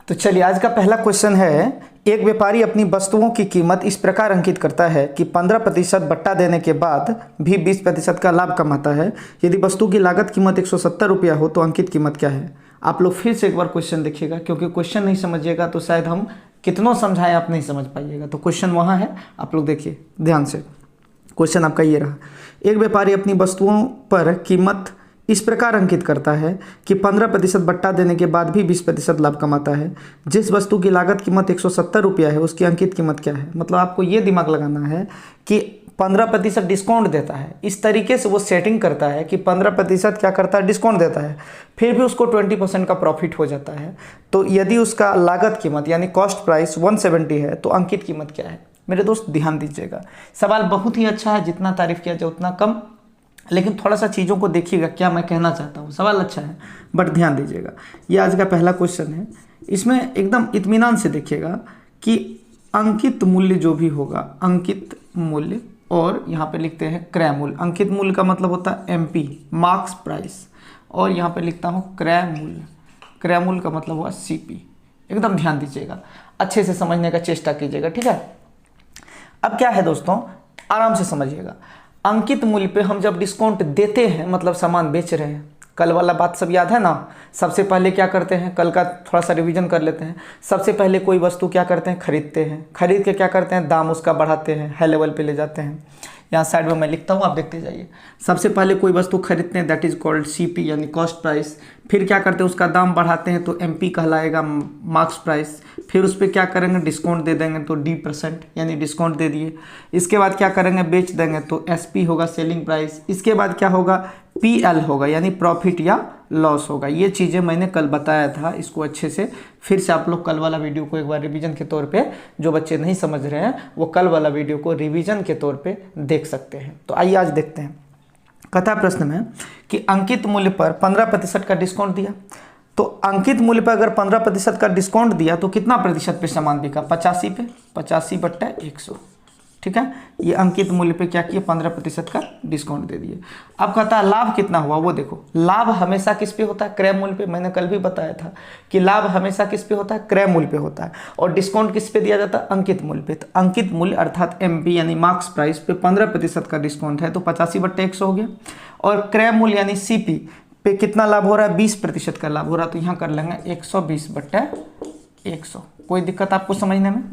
तो चलिए आज का पहला क्वेश्चन है, एक व्यापारी अपनी वस्तुओं की कीमत इस प्रकार अंकित करता है कि 15% बट्टा देने के बाद भी 20% का लाभ कमाता है। यदि वस्तु की लागत कीमत 170 रुपया हो तो अंकित कीमत क्या है। आप लोग फिर से एक बार क्वेश्चन देखिएगा, क्योंकि क्वेश्चन नहीं समझिएगा तो शायद हम कितनों समझाएं आप नहीं समझ पाइएगा। तो क्वेश्चन वहाँ है, आप लोग देखिए ध्यान से। क्वेश्चन आपका ये रहा, एक व्यापारी अपनी वस्तुओं पर कीमत इस प्रकार अंकित करता है कि 15% बट्टा देने के बाद भी 20% लाभ कमाता है। जिस वस्तु की लागत कीमत 170 रुपया है उसकी अंकित कीमत क्या है। मतलब आपको ये दिमाग लगाना है कि 15% डिस्काउंट देता है, इस तरीके से वो सेटिंग करता है कि 15% क्या करता है, डिस्काउंट देता है, फिर भी उसको 20% का प्रॉफिट हो जाता है। तो यदि उसका लागत कीमत यानी कॉस्ट प्राइस 170 है तो अंकित कीमत क्या है। मेरे दोस्त ध्यान दीजिएगा, सवाल बहुत ही अच्छा है, जितना तारीफ किया जाए उतना कम, लेकिन थोड़ा सा चीज़ों को देखिएगा क्या मैं कहना चाहता हूँ। सवाल अच्छा है बट ध्यान दीजिएगा। ये आज का पहला क्वेश्चन है, इसमें एकदम इत्मीनान से देखिएगा कि अंकित मूल्य जो भी होगा, अंकित मूल्य, और यहाँ पे लिखते हैं क्रय मूल्य। अंकित मूल्य का मतलब होता है एमपी, मार्क्स प्राइस, और यहाँ पे लिखता हूँ क्रय मूल्य। क्रय मूल्य का मतलब हुआ सीपी। एकदम ध्यान दीजिएगा, अच्छे से समझने का चेष्टा कीजिएगा, ठीक है। अब क्या है दोस्तों, आराम से समझिएगा। अंकित मूल्य पे हम जब डिस्काउंट देते हैं मतलब सामान बेच रहे हैं, कल वाला बात सब याद है ना। सबसे पहले क्या करते हैं, कल का थोड़ा सा रिवीजन कर लेते हैं। सबसे पहले कोई वस्तु क्या करते हैं, खरीदते हैं, खरीद के क्या करते हैं, दाम उसका बढ़ाते हैं, हाई लेवल पे ले जाते हैं। यहाँ साइड में मैं लिखता हूँ, आप देखते जाइए। सबसे पहले कोई वस्तु खरीदते हैं, दैट इज कॉल्ड सीपी यानी कॉस्ट प्राइस। फिर क्या करते हैं, उसका दाम बढ़ाते हैं तो एमपी कहलाएगा, मार्क्स प्राइस। फिर उस पर क्या करेंगे, डिस्काउंट दे देंगे तो D% यानी डिस्काउंट दे दिए। इसके बाद क्या करेंगे, बेच देंगे तो SP होगा, सेलिंग प्राइस। इसके बाद क्या होगा, PL होगा यानी प्रॉफिट या लॉस होगा। ये चीज़ें मैंने कल बताया था, इसको अच्छे से फिर से आप लोग कल वाला वीडियो को एक बार रिवीजन के तौर पे, जो बच्चे नहीं समझ रहे हैं वो कल वाला वीडियो को रिवीजन के तौर पे देख सकते हैं। तो आइए आज देखते हैं। कथा प्रश्न में कि अंकित मूल्य पर 15% का डिस्काउंट दिया, तो अंकित मूल्य पर अगर 15% का डिस्काउंट दिया तो कितना प्रतिशत पे सामान बिका, 85 पे, 85/100, ठीक है। ये अंकित मूल्य पे क्या किया, 15% का डिस्काउंट दे दिए। अब कहता है लाभ कितना हुआ, वो देखो। लाभ हमेशा किस पे होता है, क्रय मूल्य पे। मैंने कल भी बताया था कि लाभ हमेशा किस पे होता है, क्रय मूल्य पे होता है। और डिस्काउंट किस पे दिया जाता है, अंकित मूल्य पे। तो अंकित मूल्य अर्थात MP यानी मार्क्स प्राइस पे 15% का डिस्काउंट है तो 85/100 हो गया। और क्रय मूल्य यानी CP पे कितना लाभ हो रहा है, 20% का लाभ हो रहा है, तो यहाँ कर लेंगे 120/100। कोई दिक्कत आपको समझने में।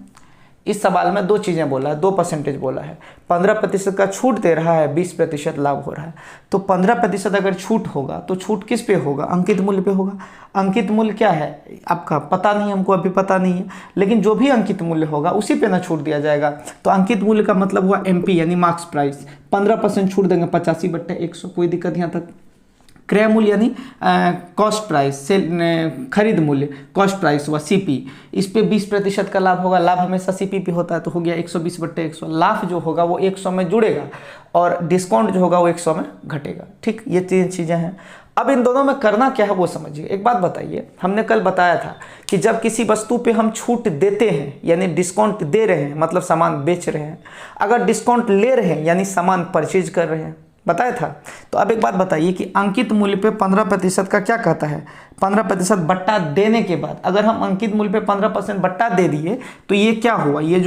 इस सवाल में दो चीज़ें बोला है, 2% बोला है। 15% का छूट दे रहा है, 20% लाभ हो रहा है। तो 15% अगर छूट होगा तो छूट किस पे होगा, अंकित मूल्य पे होगा। अंकित मूल्य क्या है आपका पता नहीं, हमको अभी पता नहीं है, लेकिन जो भी अंकित मूल्य होगा उसी पे ना छूट दिया जाएगा। तो अंकित मूल्य का मतलब हुआ MP यानी मार्क्स प्राइस, 15% छूट देंगे 85/100। कोई दिक्कत यहाँ तक। क्रय मूल्य यानी कॉस्ट प्राइस, से खरीद मूल्य, कॉस्ट प्राइस हुआ CP, इस पे 20% का लाभ होगा। लाभ हमेशा CP पे होता है तो हो गया 120/100। लाभ जो होगा वो 100 में जुड़ेगा और डिस्काउंट जो होगा वो 100 में घटेगा, ठीक। ये तीन चीज़ें हैं। अब इन दोनों में करना क्या है वो समझिए। एक बात बताइए, हमने कल बताया था कि जब किसी वस्तु पे हम छूट देते हैं यानी डिस्काउंट दे रहे हैं मतलब सामान बेच रहे हैं, अगर डिस्काउंट ले रहे हैं यानी सामान परचेज कर रहे हैं, बताया था। तो अब एक बात बताइए कि अंकित मूल्य पे 15% का क्या कहता है, 15% बट्टा देने के बाद अगर हम अंकित मूल्य पे 15% बट्टा दे दिए तो ये क्या हुआ, ये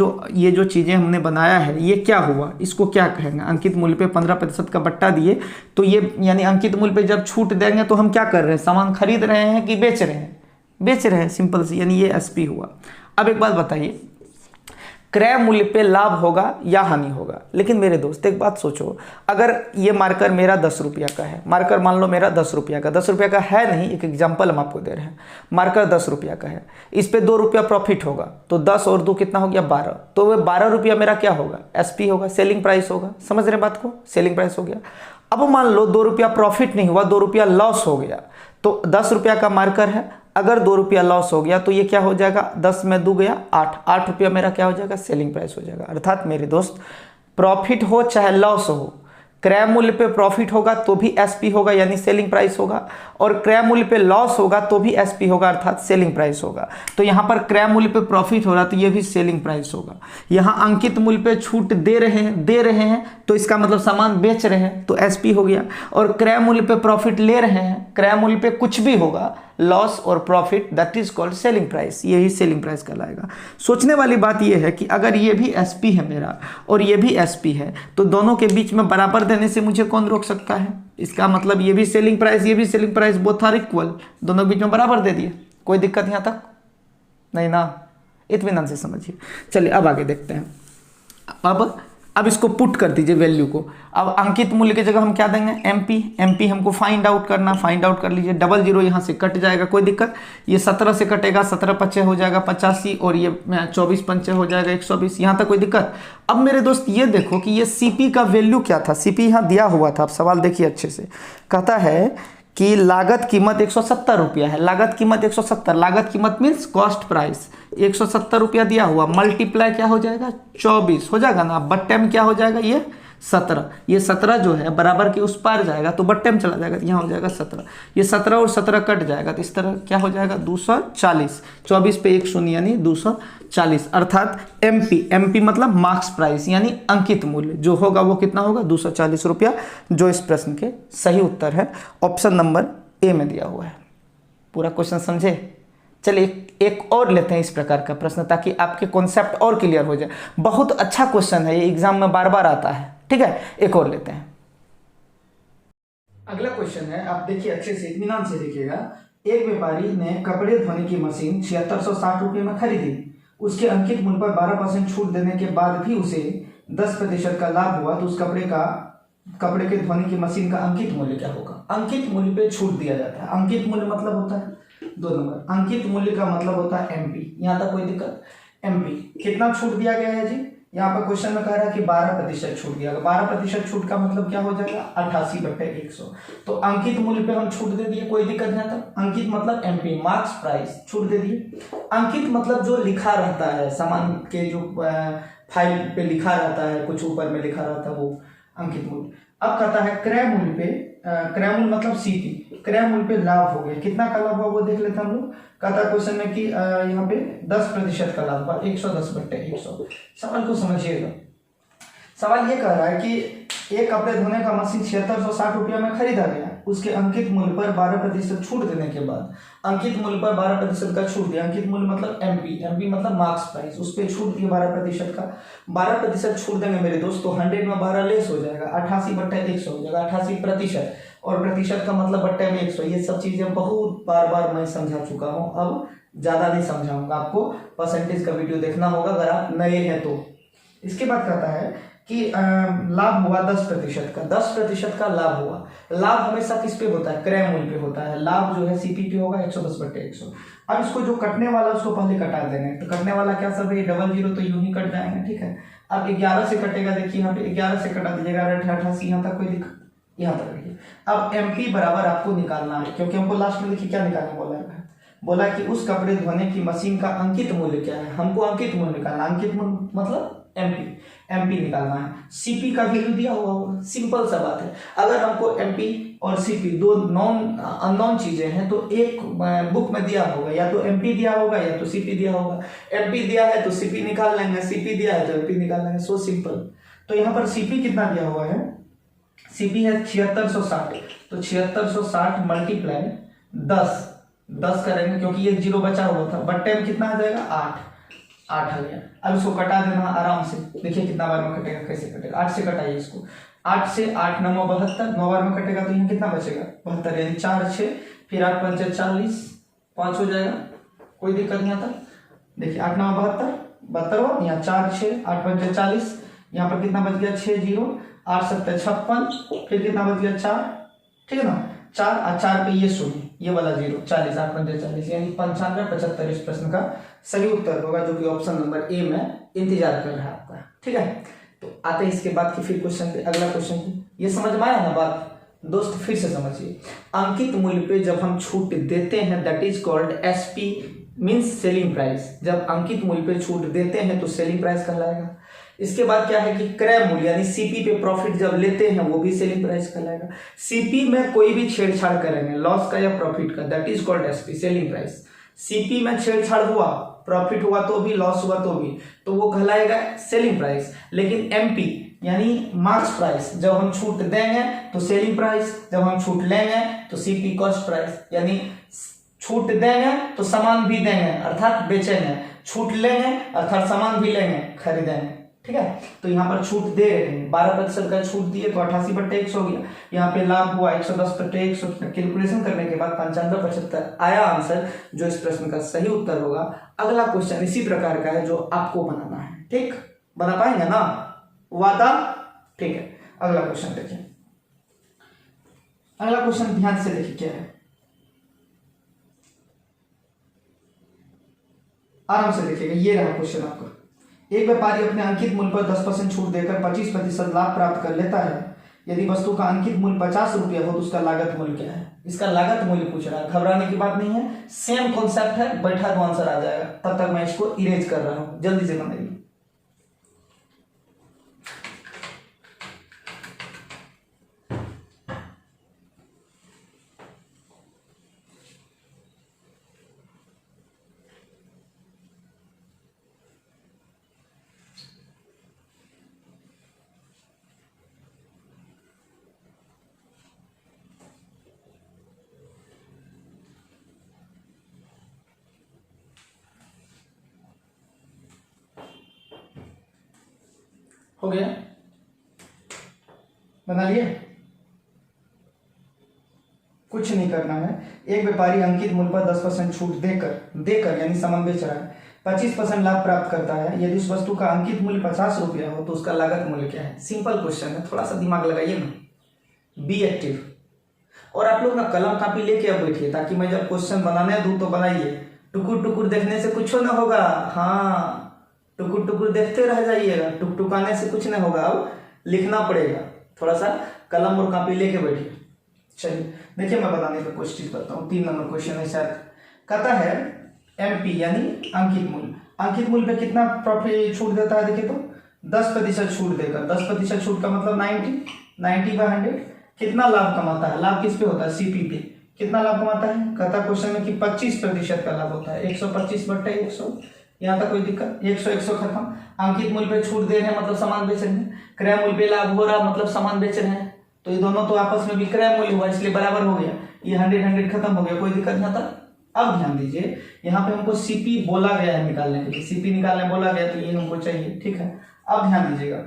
जो चीज़ें हमने बनाया है ये क्या हुआ, इसको क्या कहेंगे। अंकित मूल्य पे 15% का बट्टा दिए तो ये यानी अंकित मूल्य पे जब छूट देंगे तो हम क्या कर रहे हैं, सामान खरीद रहे हैं कि बेच रहे हैं, बेच रहे हैं, सिंपल सी, यानी ये SP हुआ। अब एक बात बताइए, क्रय मूल्य पे लाभ होगा या हानि होगा। लेकिन मेरे दोस्त एक बात सोचो, अगर ये मार्कर मेरा 10 रुपया का है, मार्कर मान लो मेरा 10 रुपया का, 10 रुपया का है नहीं, एक एग्जांपल हम आपको दे रहे हैं। मार्कर 10 रुपया का है, इस पे 2 रुपया प्रॉफिट होगा तो 10 और 2 कितना हो गया, 12। तो वह 12 रुपया मेरा क्या होगा, SP होगा, सेलिंग प्राइस होगा। समझ रहे बात को, सेलिंग प्राइस हो गया। अब मान लो 2 रुपया प्रॉफिट नहीं हुआ, 2 रुपया लॉस हो गया, तो 10 रुपया का मार्कर है, अगर 2 रुपया लॉस हो गया तो ये क्या हो जाएगा, 10 में 2 गया 8, 8 रुपया मेरा क्या हो जाएगा, सेलिंग प्राइस हो जाएगा। अर्थात मेरे दोस्त प्रॉफिट हो चाहे लॉस हो, क्रय मूल्य पे प्रॉफिट होगा तो भी SP होगा यानी सेलिंग प्राइस होगा, और क्रय मूल्य पे लॉस होगा तो भी SP होगा अर्थात सेलिंग प्राइस होगा। तो यहाँ पर क्रय मूल्य पे प्रॉफिट हो रहा तो ये भी सेलिंग प्राइस होगा। यहाँ अंकित मूल्य पे छूट दे रहे हैं तो इसका मतलब सामान बेच रहे हैं तो SP हो गया, और क्रय मूल्य पे प्रॉफिट ले रहे हैं, क्रय मूल्य पे कुछ भी होगा लॉस और profit, that is called selling price. यही सेलिंग प्राइस कहलाएगा। सोचने वाली बात यह है कि अगर ये भी एसपी है मेरा और ये भी एसपी है तो दोनों के बीच में बराबर देने से मुझे कौन रोक सकता है? इसका मतलब ये भी सेलिंग प्राइस, ये भी selling price, both are equal, दोनों के बीच में बराबर दे दिए। कोई दिक्कत यहाँ तक नहीं ना? इत्मीनान से समझिए। चलिए अब आगे देखते हैं। अब इसको पुट कर दीजिए वैल्यू को। अब अंकित मूल्य की जगह हम क्या देंगे? एमपी। एमपी हमको फाइंड आउट करना, फाइंड आउट कर लीजिए। डबल जीरो यहाँ से कट जाएगा, कोई दिक्कत। ये 17 से कटेगा, 17 पच्चे हो जाएगा 85 और ये 24 पंचे हो जाएगा 120। यहाँ तक कोई दिक्कत? अब मेरे दोस्त ये देखो कि ये सीपी का वैल्यू क्या था। सीपी यहाँ दिया हुआ था। अब सवाल देखिए अच्छे से। कहता है कि लागत कीमत 170 रुपया है। लागत कीमत 170, लागत कीमत मीन्स कॉस्ट प्राइस 170 रुपया दिया हुआ, मल्टीप्लाई क्या हो जाएगा? 24 हो जाएगा ना। बट्टे में क्या हो जाएगा? ये 17। ये 17 जो है बराबर के उस पार जाएगा तो बट्टे में चला जाएगा, तो यहाँ हो जाएगा 17। ये 17 और 17 कट जाएगा तो इस तरह क्या हो जाएगा? 240। 24 पे 1 शून्य यानी 240, अर्थात एमपी। एमपी मतलब मार्क्स प्राइस यानी अंकित मूल्य जो होगा वो कितना होगा? 240 रुपया, जो इस प्रश्न के सही उत्तर है। ऑप्शन नंबर ए में दिया हुआ है। पूरा क्वेश्चन समझे? चलिए एक और लेते हैं इस प्रकार का प्रश्न ताकि आपके कॉन्सेप्ट और क्लियर हो जाए। बहुत अच्छा क्वेश्चन है, ये एग्जाम में बार बार आता है। ठीक है, एक और लेते हैं। अगला क्वेश्चन है, आप देखिए अच्छे से, इत्मीनान से देखिएगा। एक व्यापारी ने कपड़े धोने की मशीन 7660 रुपये में खरीदी। उसके अंकित मूल्य पर 12% छूट देने के बाद भी उसे 10% का लाभ हुआ तो उस कपड़े के धोने की मशीन का अंकित मूल्य क्या होगा? अंकित मूल्य पे छूट दिया जाता है। अंकित मूल्य मतलब होता है 2 नंबर। अंकित मूल्य का मतलब होता है एमपी। यहाँ तक कोई दिक्कत? एमपी कितना छूट दिया गया है जी? यहाँ पर क्वेश्चन में कह रहा है कि 12% छूट दिया गया। 12% छूट का मतलब क्या हो जाएगा? 88/100। तो अंकित मूल्य पे हम छूट दे दिए, कोई दिक्कत नहीं आता। अंकित मतलब एमपी, मार्क्स प्राइस, छूट दे दिए। अंकित मतलब जो लिखा रहता है, सामान के जो फाइल पे लिखा रहता है, कुछ ऊपर में लिखा रहता है, वो अंकित मूल्य। अब कहता है क्रय मूल्य पे, क्रय मूल्य मतलब सीपी, क्रय मूल्य पे लाभ हो गया। कितना का लाभ हुआ वो देख लेते हैं हम लोग। कहता है क्वेश्चन में कि यहाँ पे 10% का लाभ हुआ, 110/100। सवाल को समझिएगा। सवाल ये कह रहा है कि एक कपड़े धोने का मशीन 7660 रुपया में खरीदा गया। उसके अंकित मूल्य पर 12% छूट देने के बाद, अंकित मूल्य पर 12% का छूट दिया। अंकित मूल्य मतलब एमपी, एमपी मतलब मार्क्स प्राइस, उस पर छूट दिया 12% का। 12% छूट देंगे मेरे दोस्त तो 100 में 12 लेस हो जाएगा, 88/100 हो जाएगा, 88%। और प्रतिशत का मतलब बट्टे में 100। ये सब चीजें बहुत बार बार मैं समझा चुका हूँ, अब ज्यादा नहीं समझाऊंगा। आपको परसेंटेज का वीडियो देखना होगा अगर आप नए हैं तो। इसके बाद कहता है कि लाभ हुआ 10% का, 10% का लाभ हुआ। लाभ हमेशा किस पे होता है? क्रय मूल्य पे होता है। लाभ जो है सीपी पे होगा 110/100। अब इसको जो कटने वाला उसको पहले कटा देंगे। तो कटने वाला क्या सब है? डबल जीरो तो यूं ही कट जाएंगे। ठीक है, अब 11 से कटेगा। देखिए यहाँ पे 11 से कटा दीजिएगा, 88। यहाँ तक कोई दिक्कत? यहाँ तक रखिए। अब एमपी बराबर आपको निकालना है, क्योंकि हमको लास्ट में देखिए क्या निकालने बोला है। बोला कि उस कपड़े धोने की मशीन का अंकित मूल्य क्या है? हमको अंकित मूल्य निकालना। अंकित मूल्य मतलब एमपी, एमपी निकालना है। सीपी का वैल्यू दिया हुआ होगा, सिंपल सा बात है। अगर हमको एमपी और सीपी दो अननोन चीजें हैं तो एक बुक में दिया होगा, या तो एमपी दिया होगा या तो सीपी दिया होगा। एमपी दिया है तो सीपी निकाल लेंगे, सीपी दिया है तो एमपी निकाल लेंगे। So simple. तो यहाँ पर सीपी कितना दिया हुआ है? सीपी है 7660, तो 7660 मल्टीप्लाई 10 करेंगे क्योंकि ये 0 बचा हुआ था। बट्टे में कितना आ जाएगा? 8 आ गया। अब इसको कटा देना आराम से। देखिए कितना बार में कटेगा, कैसे कटेगा। 8 से कटाइए इसको। 8 से 8 9 72, 9 बार में कटेगा तो यहाँ कितना बचेगा? 72, यानी 4 6, फिर 8 5 40, 5 हो जाएगा। कोई दिक्कत नहीं आता। देखिए 8 9 72, 72, यहाँ 4 6, 8 5 40, यहाँ पर कितना बच गया? 6 0, 8 7 56, फिर कितना बच गया? 4। ठीक है ना, 4 और 4 पे ये शून्य, ये वाला 0, 40, 8 5 40, यानी 95 75 इस प्रश्न का सही उत्तर होगा, जो कि ऑप्शन नंबर ए में इंतजार कर रहा है आपका। ठीक है, तो आते हैं इसके बाद की फिर क्वेश्चन पे, अगला क्वेश्चन पे। ये समझ में आया ना बात दोस्त? फिर से समझिए। अंकित मूल्य पे जब हम छूट देते हैं that is called SP, means selling price. जब अंकित मूल्य पे छूट देते हैं तो सेलिंग प्राइस कहलाएगा। इसके बाद क्या है कि क्रय मूल्य यानी सीपी पे प्रॉफिट जब लेते हैं वो भी सेलिंग प्राइस कहलाएगा। सीपी में कोई भी छेड़छाड़ करेंगे लॉस का या प्रॉफिट का, that is called SP, selling price. CP में छेड़छाड़ हुआ, प्रॉफिट हुआ तो भी, लॉस हुआ तो भी, तो वो कहलाएगा सेलिंग प्राइस। लेकिन एमपी यानी मार्क्स प्राइस, जब हम छूट देंगे तो सेलिंग प्राइस, जब हम छूट लेंगे तो सीपी कॉस्ट प्राइस। यानी छूट देंगे तो सामान भी देंगे अर्थात बेचेंगे, छूट लेंगे अर्थात सामान भी लेंगे खरीदेंगे। ठीक है, तो यहाँ पर छूट दे रहे हैं 12% का छूट दिए तो 88/100 हो गया। यहाँ पे लाभ हुआ 110/100। कैलकुलेशन करने के बाद 95/75 आया आंसर, जो इस प्रश्न का सही उत्तर होगा। अगला क्वेश्चन इसी प्रकार का है जो आपको बनाना है। ठीक, बना पाएंगे ना, वादा? ठीक है, अगला क्वेश्चन देखिए। अगला क्वेश्चन ध्यान से देखिए क्या है, आराम से देखिएगा। ये रहा क्वेश्चन आपका। एक व्यापारी अपने अंकित मूल्य पर 10% छूट देकर 25% लाभ प्राप्त कर लेता है। यदि वस्तु का अंकित मूल्य 50 रुपया हो तो उसका लागत मूल्य क्या है? इसका लागत मूल्य पूछ रहा है, घबराने की बात नहीं है, सेम कॉन्सेप्ट है, बैठा तो आंसर आ जाएगा। तब तक मैं इसको इरेज कर रहा हूं, जल्दी से बनाइए। हो गया, बना लिए? कुछ नहीं करना है। एक व्यापारी अंकित मूल्य पर 10% छूट देकर यानी सामान बेच रहा है, 25% लाभ प्राप्त करता है। यदि उस वस्तु का अंकित मूल्य 50 रुपया हो तो उसका लागत मूल्य क्या है? सिंपल क्वेश्चन है, थोड़ा सा दिमाग लगाइए ना, बी एक्टिव। और आप लोग ना कलम कापी लेके अब बैठिए, ताकि मैं जब क्वेश्चन बनाने दूं तो बनाइए। टुकुर टुकुर देखने से कुछ ना होगा। हाँ, टुकुर टुकुर देखते रह जाइएगा, टुकटुकाने से कुछ नहीं होगा। अब लिखना पड़ेगा, थोड़ा सा कलम और कॉपी लेके बैठिए। चलिए देखिए, मैं बताने की कोशिश करता हूँ। 3 नंबर क्वेश्चन है शायद। कहता है एमपी यानी अंकित मूल्य, अंकित मूल्य पे कितना प्रॉफिट छूट देता है? देखिए तो 10% छूट देकर, 10% छूट का मतलब 90/100 कितना लाभ कमाता है? लाभ किस पे होता है? सीपी पे। कितना लाभ कमाता है? कहता है क्वेश्चन में कि 25% का लाभ होता है। 125/100, यहाँ तक कोई दिक्कत? 100 खत्म। अंकित मूल्य पे छूट दे रहे हैं मतलब सामान बेच रहे हैं, क्रय मूल्य पे लाभ हो रहा मतलब सामान बेच रहे हैं, तो ये दोनों तो आपस में विक्रय मूल्य हुआ, इसलिए बराबर हो गया। ये 100 खत्म हो गया, कोई दिक्कत नहीं था। अब ध्यान दीजिए, यहाँ पे हमको सीपी बोला गया है निकालने के लिए, सीपी निकालने बोला गया तो ये हमको चाहिए। ठीक है, अब ध्यान दीजिएगा,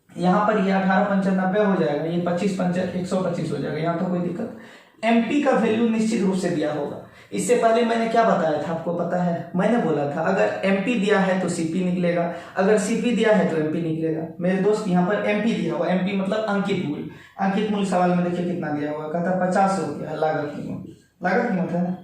यहाँ पर ये 18/95 हो जाएगा, ये 125 हो जाएगा, यहाँ तो कोई दिक्कत। एमपी का वैल्यू निश्चित रूप से दिया होगा। इससे पहले मैंने क्या बताया था आपको पता है? मैंने बोला था अगर एमपी दिया है तो सीपी निकलेगा, अगर सीपी दिया है तो एमपी निकलेगा। मेरे दोस्त यहाँ पर एमपी दिया हुआ, एमपी मतलब अंकित मूल्य। अंकित मूल्य सवाल में देखिए कितना दिया हुआ, कहता है 50 रुपया लागत कीमत है ना,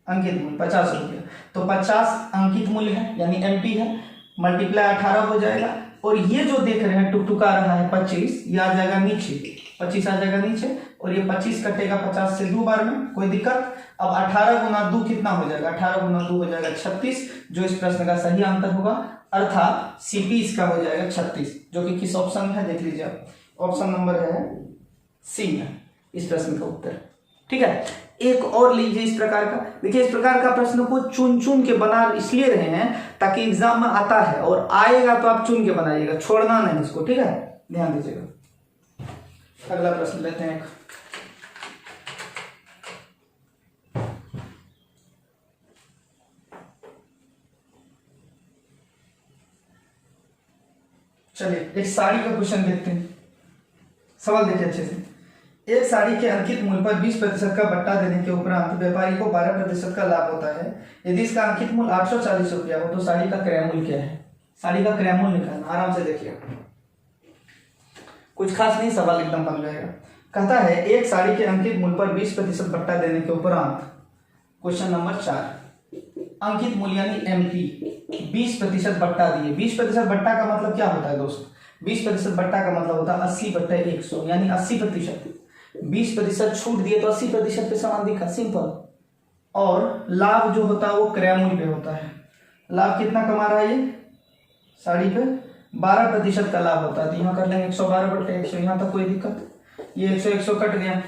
अंकित मूल्य 50 रुपया, तो 50 अंकित मूल्य है यानी एमपी है, मल्टीप्लाई 18 हो जाएगा। और ये जो देख रहे हैं टुकटुका रहा है 25, ये आ जाएगा नीचे, 25 आ जाएगा नीचे, और ये 25 कटेगा 50 से 2 बार में, कोई दिक्कत? अब 18 गुना 2 कितना हो जाएगा? 18 गुना 2 हो जाएगा 36, जो इस प्रश्न का सही आंसर होगा। अर्थात सीपी इसका हो जाएगा 36, जो कि किस ऑप्शन में है देख लीजिए आप, ऑप्शन नंबर है सी में इस प्रश्न का उत्तर। ठीक है, एक और लीजिए इस प्रकार का। देखिए, इस प्रकार का प्रश्न को चुन चुन के बना इसलिए रहे हैं ताकि एग्जाम में आता है और आएगा तो आप चुन के बनाइएगा, छोड़ना नहीं इसको। ठीक है, ध्यान दीजिएगा। अगला प्रश्न लेते हैं। चलिए एक साड़ी का क्वेश्चन देखते हैं। सवाल देखिए अच्छे से। एक साड़ी के अंकित मूल्य पर 20% का बट्टा देने के उपरांत व्यापारी को 12% का लाभ होता है। यदि इसका अंकित मूल्य 840 रुपया हो तो साड़ी का क्रय मूल्य क्या है? साड़ी का क्रय मूल्य निकालना, आराम से देखिए, कुछ खास नहीं, सवाल एकदम बन जाएगा। कहता है एक साड़ी के अंकित मूल्य पर 20% बट्टा देने के उपरांत, क्वेश्चन नंबर 4, अंकित मूल्य यानी एमपी 20% बट्टा दिए। 20% बट्टा का मतलब क्या होता है दोस्त? 20% बट्टा का मतलब होता है 80/100 यानी 80%। 20% छूट दिए तो 80% पे सामान दिखा, सिंपल। और लाभ जो होता है वो क्रय मूल्य पे होता है। लाभ कितना कमा रहा है ये साड़ी पे? 12% का लाभ होता है, तो यहाँ कर लेंगे 112/100, यहाँ तक कोई दिक्कत? ये 100 कट गया।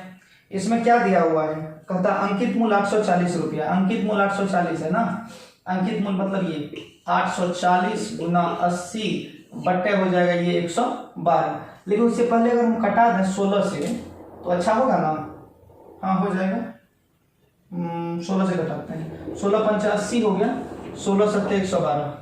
इसमें क्या दिया हुआ है? कहता अंकित मूल्य 840 रुपया, अंकित मूल्य 840 है ना, अंकित मूल्य मतलब ये 840 गुना 80 बट्टे हो जाएगा ये 112। लेकिन उससे पहले अगर हम कटा दें 16 से तो अच्छा होगा ना? हाँ हो जाएगा, 16 से घटाते हैं, 16 पंचा 80 हो गया, 16 सत्ते 112,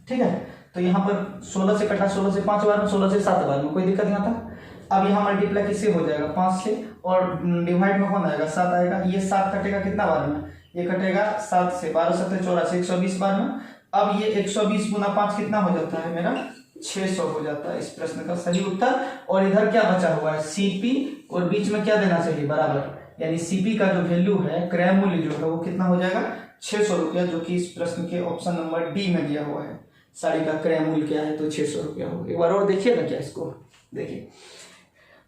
ठीक है। तो यहाँ पर 16 से कटा, 16 से 5 बार में, 16 से 7 बार में, कोई दिक्कत नहीं आता। अब यहाँ मल्टीप्लाई किससे हो जाएगा, 5 से, और डिवाइड में कौन आएगा, 7 आएगा। ये 7 कटेगा कितना बार में, ये कटेगा 7 से, 12 सत्ते 84, 120 बार में। अब ये 120 गुना 5 कितना हो जाता है मेरा, 600 हो जाता है इस प्रश्न का सही उत्तर। और इधर क्या बचा हुआ है, सीपी, और बीच में क्या देना चाहिए, बराबर, यानी सीपी का जो वैल्यू है, क्रय मूल्य जो है वो कितना हो जाएगा, 600 रुपया, जो कि इस प्रश्न के ऑप्शन नंबर डी में दिया हुआ है। साड़ी का क्रय मूल्य क्या है, तो 600 रुपया हो। एक बार और देखिएगा क्या इसको, देखिए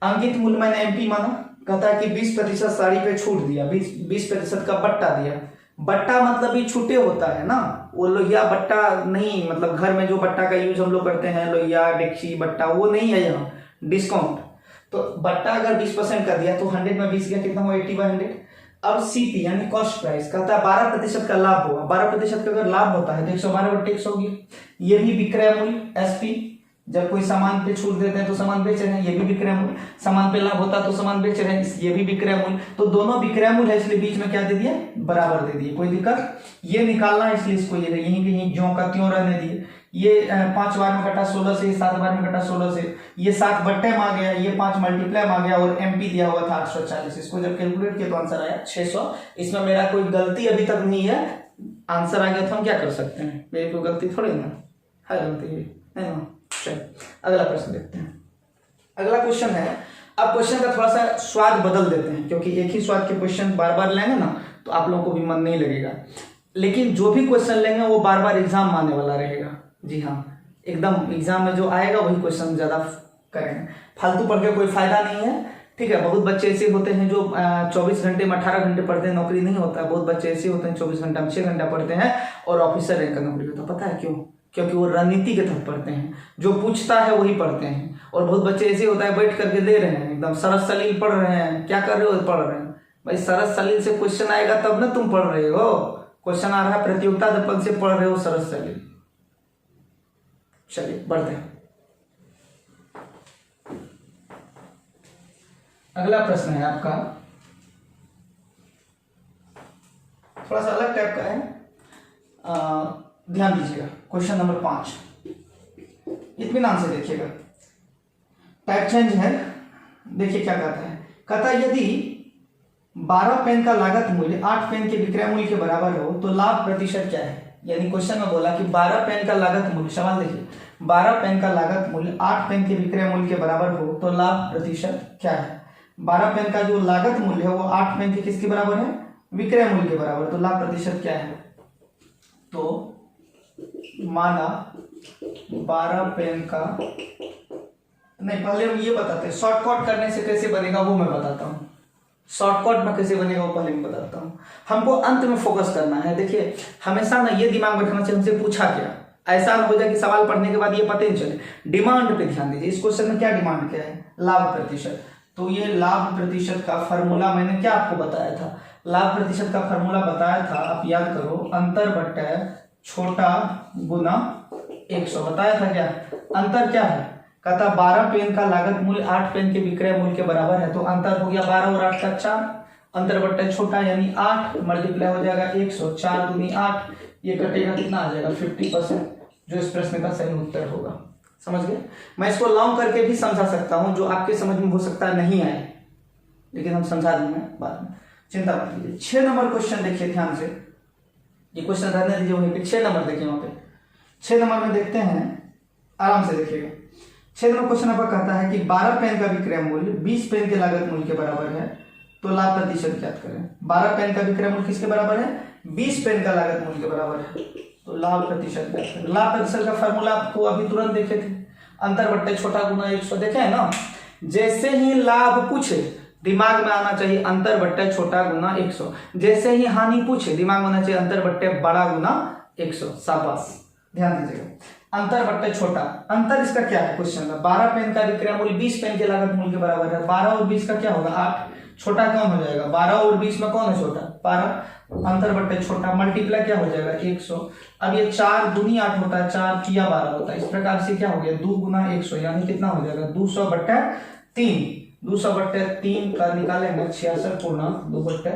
अंकित मूल्य मैंने एमपी माना, कहता है कि 20% साड़ी पे छूट दिया, 20% का बट्टा दिया। बट्टा मतलब ही छूटे होता है ना, वो लोहिया बट्टा नहीं, मतलब घर में जो बट्टा का यूज हम लोग करते हैं, लोहिया डेक्ची बट्टा, वो नहीं है यहाँ, डिस्काउंट। तो बट्टा अगर 20% का दिया तो 100 में 20 गया, कितना हुआ, 80/100। अब सीपी यानी कॉस्ट प्राइस, कहता है 12% का लाभ होगा, 12% का अगर लाभ होता है तो 112/100 होगी। ये भी विक्रय मूल्य एसपी, जब कोई सामान पे छूट देते हैं तो सामान बेच रहे हैं, ये भी विक्रय मूल्य, सामान पे लाभ होता है तो सामान बेच रहे हैं, ये भी विक्रय मूल्य। तो दोनों विक्रय मूल्य है, इसलिए बीच में क्या दे दिए, बराबर दे दिए, कोई दिक्कत। ये निकालना है इसलिए इसको ये यहीं के यहीं ज्यों का त्यों रहने दिए। ये 5 बार में कटा 16 से, 7 बार में कटा 16 से, ये 7 बट्टे में आ गया, ये 5 मल्टीप्लाई में आ गया, और एमपी दिया हुआ था 840। इसको जब कैलकुलेट किया तो आंसर आया 600। इसमें मेरा कोई गलती अभी तक नहीं है, आंसर आ गया तो हम क्या कर सकते हैं, मेरी कोई गलती थोड़ी ना है, गलती है ना। अगला प्रश्न देखते हैं। अगला क्वेश्चन है, अब क्वेश्चन का थोड़ा सा स्वाद बदल देते हैं, क्योंकि एक ही स्वाद के क्वेश्चन बार बार लेंगे ना तो आप लोगों को भी मन नहीं लगेगा। लेकिन जो भी क्वेश्चन लेंगे वो बार बार एग्जाम में आने वाला रहेगा। जी हाँ, एकदम एग्जाम में जो आएगा वही क्वेश्चन ज्यादा करेंगे, फालतू पढ़ के कोई फायदा नहीं है, ठीक है। बहुत बच्चे ऐसे होते हैं जो 24 घंटे में 18 घंटे पढ़ते हैं, नौकरी नहीं होता है। बहुत बच्चे ऐसे होते हैं 24 घंटा में 6 घंटा पढ़ते हैं और ऑफिसर रैंक का नौकरी होता है। पता है क्यों? क्योंकि वो रणनीति के तहत पढ़ते हैं, जो पूछता है वही पढ़ते हैं। और बहुत बच्चे ऐसे होता है बैठ करके दे रहे हैं, एकदम सरस सलील पढ़ रहे हैं। क्या कर रहे हो? पढ़ रहे हैं। भाई सरस सलील से क्वेश्चन आएगा तब ना तुम पढ़ रहे हो। क्वेश्चन आ रहा है प्रतियोगिता दर्पण से, पढ़ रहे हो सरस सलील। चलिए बढ़ते हैं। अगला प्रश्न है आपका, थोड़ा सा अलग टाइप का है, ध्यान दीजिएगा। क्वेश्चन नंबर 5 इत्मीनान से देखिएगा, टाइप चेंज है। देखिए क्या कहता है, कहता है यदि 12 पेन का लागत मूल्य 8 पेन के विक्रय मूल्य के बराबर हो तो लाभ प्रतिशत क्या है। यानी क्वेश्चन में बोला कि 12 पेन का लागत मूल्य, सवाल देखिए, 12 पेन का लागत मूल्य 8 पेन के विक्रय मूल्य के बराबर हो तो लाभ प्रतिशत क्या है। 12 पेन का जो लागत मूल्य है वो 8 पेन के किसके बराबर है? विक्रय मूल्य के बराबर। तो लाभ प्रतिशत क्या है? तो माना 12 पेन का, नहीं पहले हम ये बताते हैं शॉर्टकट करने से कैसे बनेगा वो मैं बताता हूँ। शॉर्टकट में कैसे बनेगा वो पहले मैं बताता हूँ। हमको अंत में फोकस करना है। देखिए हमेशा ना ये दिमाग में रखना चाहिए हमसे पूछा क्या, ऐसा न हो जाए कि सवाल पढ़ने के बाद ये पता ही नहीं चले। डिमांड पे ध्यान दीजिए। इस क्वेश्चन में क्या डिमांड क्या है? लाभ प्रतिशत। तो ये लाभ प्रतिशत का फॉर्मूला मैंने क्या आपको बताया था? लाभ प्रतिशत का फॉर्मूला बताया था, आप याद करो, अंतर बट्टे छोटा गुना 100 बताया था। क्या अंतर क्या है? कहता 12 पेन का लागत मूल्य 8 पेन के विक्रय मूल्य के बराबर है। तो अंतर हो गया 12 और 8 का 4, अंतर बट्टे छोटा यानी 8 मल्टीप्लाई हो जाएगा 100, 4 दूनी 8, ये कटेगा कितना आ जाएगा 50%, जो इस प्रश्न का सही उत्तर होगा। समझ गए? मैं इसको लॉन्ग करके भी समझा सकता हूं, जो आपके समझ में हो सकता है नहीं आए, लेकिन हम समझा देंगे बाद में, चिंता मत कीजिए। 6 नंबर क्वेश्चन देखिए ध्यान से, ये क्वेश्चन रहने दीजिए वहीं पे। 6 नंबर देखिए, वहां पे 6 नंबर में देखते हैं, आराम से देखिएगा। 6 नंबर क्वेश्चन आपका कहता है कि 12 पेन का विक्रय मूल्य 20 पेन के लागत मूल्य के बराबर है तो लाभ प्रतिशत ज्ञात करें। 12 पेन का विक्रय मूल्य किसके बराबर है? 20 पेन का लागत मूल्य के बराबर है, तो लाभ प्रतिशत ज्ञात करें। लाभ प्रतिशत का फॉर्मूला आपको अभी तुरंत देखे थे, अंतर बट्टे छोटा गुना 100, देखे है ना। जैसे ही लाभ पूछे दिमाग में आना चाहिए अंतर बट्टे छोटा गुना 100। जैसे ही हानि पूछे दिमाग में आना चाहिए अंतर बट्टे बड़ा गुना 100। शाबाश, ध्यान दीजिएगा। अंतर बट्टे छोटा, अंतर इसका क्या है क्वेश्चन में? 12 पेन का विक्रय मूल्य 20 पेन के लागत मूल्य के बराबर है। 12 और 20 का क्या होगा? 8। छोटा कौन हो जाएगा? 12 और 20 में कौन है छोटा? 12। अंतर बट्टे छोटा मल्टीप्लाई क्या हो जाएगा? 100। अब ये 4 दूनी 8 होता है, 4 किया 12 होता है। इस प्रकार से क्या हो गया? 2 गुना 100 यानी कितना हो जाएगा? 200 बट्टे 3। 200 बट्टे 3 का निकालेंगे 66 पूर्णांक 2 बट्टे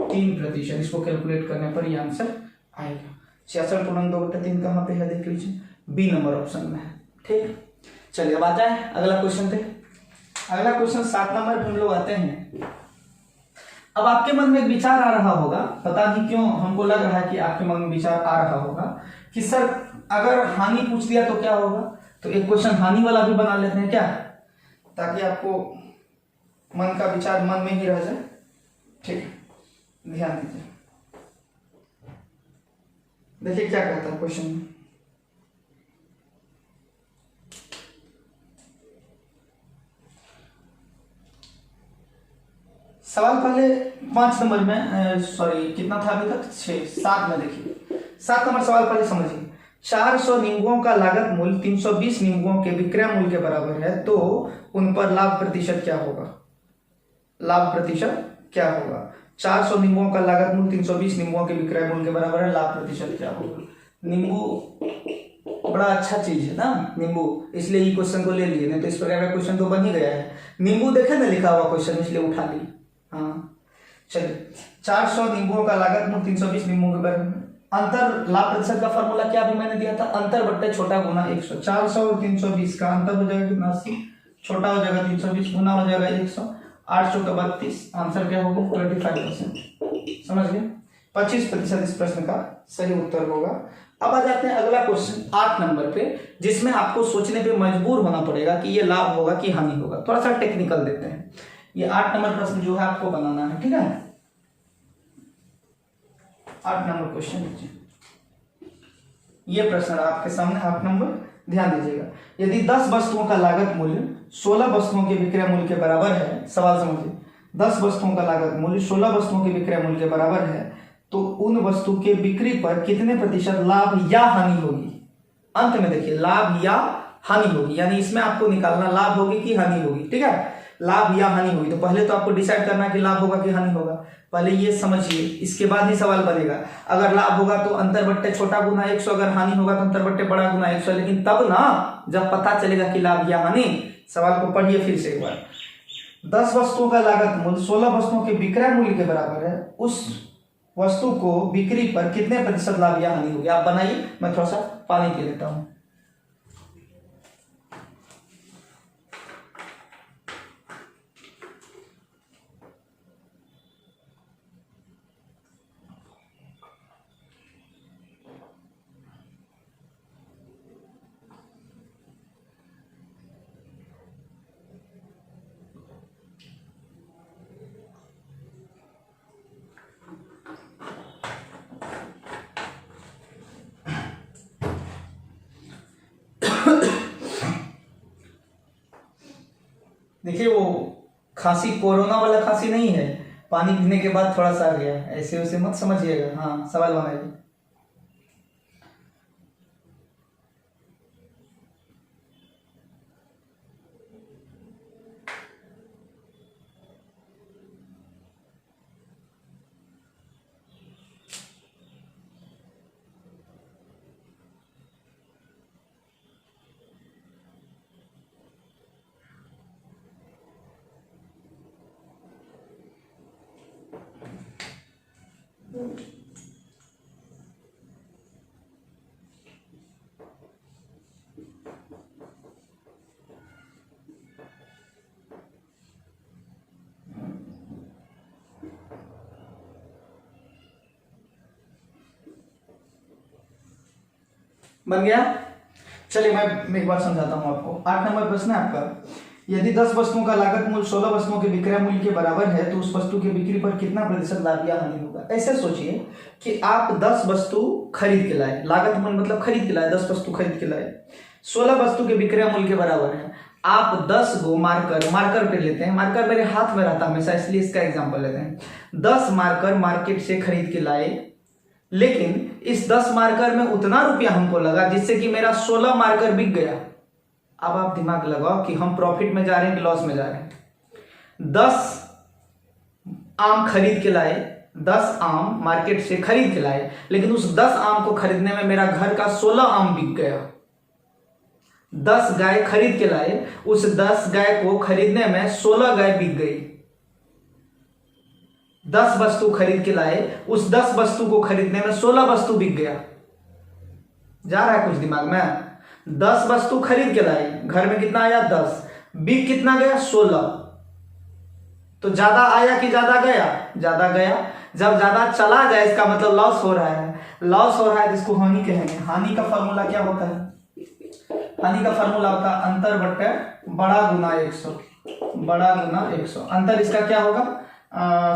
3 3%। इसको कैलकुलेट करने पर ये आंसर आएगा। 66.2/3 कहाँ पे है देख लीजिए, बी नंबर ऑप्शन में है। ठीक, चलिए अब आता है अगला क्वेश्चन पे। अगला क्वेश्चन 7 नंबर पे हम लोग आते हैं। अब आपके मन में एक विचार आ रहा होगा, पता नहीं क्यों हमको लग रहा है कि आपके मन में विचार आ रहा होगा कि सर अगर हानि पूछ दिया तो क्या होगा, तो एक क्वेश्चन हानि वाला भी बना लेते हैं क्या, ताकि आपको मन का विचार मन में ही रह जाए। ठीक है, ध्यान दीजिए, देखिए क्या कहता है क्वेश्चन में। सवाल पहले 5 नंबर में, सॉरी कितना था अभी तक, 7 में। देखिए 7 नंबर सवाल पहले समझिए। 400 नींबुओं का लागत मूल्य 320 नींबुओं के विक्रय मूल्य के बराबर है, तो उन पर लाभ प्रतिशत क्या होगा। लाभ प्रतिशत क्या होगा। 400 नींबुओं का लागत मूल्य 320 नींबुओं के विक्रय मूल्य के बराबर है, लाभ प्रतिशत क्या होगा। नींबू बड़ा अच्छा चीज है ना, नींबू, इसलिए ये क्वेश्चन को ले लिए, नहीं तो इस प्रकार का क्वेश्चन तो बन ही गया है। नींबू देखे ना लिखा हुआ क्वेश्चन, इसलिए उठा ली। हाँ चलिए, 400 नींबुओं का लागत मूल्य 320 नींबुओं के बराबर। अंतर लाभ प्रतिशत का फॉर्मूला क्या अभी मैंने दिया था, अंतर बट्टे छोटा गुना 100। 400 और 320 का अंतर हो जाएगा कितना, 80, छोटा हो जाएगा 320, गुना हो जाएगा 100, 800 का 32, आंसर क्या होगा 25%। समझ गए, 25% इस प्रश्न का सही उत्तर होगा। अब आ जाते हैं अगला क्वेश्चन 8 नंबर पे, जिसमें आपको सोचने पे मजबूर होना पड़ेगा कि ये लाभ होगा कि हानि होगा। थोड़ा सा टेक्निकल देते हैं। ये 8 नंबर प्रश्न जो है आपको बनाना है, ठीक है। 8 नंबर क्वेश्चन लीजिए, ये प्रश्न आपके सामने 8 नंबर, ध्यान दीजिएगा। यदि 10 वस्तुओं का लागत मूल्य 16 वस्तुओं के विक्रय मूल्य के बराबर है, सवाल समझिए, 10 वस्तुओं का लागत मूल्य 16 वस्तुओं के विक्रय मूल्य के बराबर है, तो उन वस्तु के बिक्री पर कितने प्रतिशत लाभ या हानि होगी। अंत में देखिए, लाभ या हानि होगी, यानी इसमें आपको निकालना लाभ होगी कि हानि होगी, ठीक है। लाभ या हानि होगी, तो पहले तो आपको डिसाइड करना है कि लाभ होगा कि हानि होगा, पहले ये समझिए, इसके बाद ही सवाल बनेगा। अगर लाभ होगा तो अंतर बट्टे छोटा गुना 100, अगर हानि होगा तो अंतर बट्टे बड़ा गुना 100। लेकिन तब ना जब पता चलेगा कि लाभ या हानि। सवाल को पढ़िए फिर से एक बार। 10 वस्तुओं का लागत मूल्य 16 वस्तुओं के विक्रय मूल्य के बराबर है, उस वस्तु को बिक्री पर कितने प्रतिशत लाभ या हानि होगी। आप बनाइए, मैं थोड़ा सा पानी पी लेता हूं। देखिए वो खांसी कोरोना वाला खांसी नहीं है, पानी पीने के बाद थोड़ा सा आ गया, ऐसे वैसे मत समझिएगा। हाँ सवाल बनाइए। बन गया। चलिए मैं एक बार समझाता हूं आपको। 8 नंबर प्रश्न है आपका, यदि 10 वस्तुओं का लागत मूल्य 16 वस्तुओं के विक्रय मूल्य के बराबर है, तो उस वस्तु की बिक्री पर कितना प्रतिशत लाभ या हानि होगा। ऐसे सोचिए कि आप 10 वस्तु खरीद के लाए, लागत मूल्य मतलब खरीद के लाए, 10 वस्तु खरीद के लाए, 16 वस्तु के विक्रय मूल्य के बराबर है। आप 10 गो मार्कर पे लेते हैं, मार्कर मेरे हाथ में रहता हमेशा, इसलिए इसका एग्जाम्पल लेते हैं। 10 मार्कर मार्केट से खरीद के लाए, लेकिन इस 10 मार्कर में उतना रुपया हमको लगा जिससे कि मेरा 16 मार्कर बिक गया। अब आप दिमाग लगाओ कि हम प्रॉफिट में जा रहे हैं कि लॉस में जा रहे हैं। 10 आम खरीद के लाए, 10 आम मार्केट से खरीद के लाए, लेकिन उस 10 आम को खरीदने में मेरा घर का 16 आम बिक गया। 10 गाय खरीद के लाए, उस 10 गाय को खरीदने में 16 गाय बिक गई। 10 वस्तु खरीद के लाए, उस 10 वस्तु को खरीदने में 16 वस्तु बिक गया। जा रहा है कुछ दिमाग में? 10 वस्तु खरीद के लाए, घर में कितना आया 10, बिक कितना गया 16। तो ज्यादा आया कि ज्यादा गया? ज्यादा गया। जब ज्यादा चला जाए इसका मतलब लॉस हो रहा है, लॉस हो रहा है तो इसको हानि कहेंगे। हानि का फॉर्मूला क्या होता है? हानि का फॉर्मूला होता है अंतर बट्टे बड़ा गुना 100, बड़ा गुना 100। अंतर इसका क्या होगा?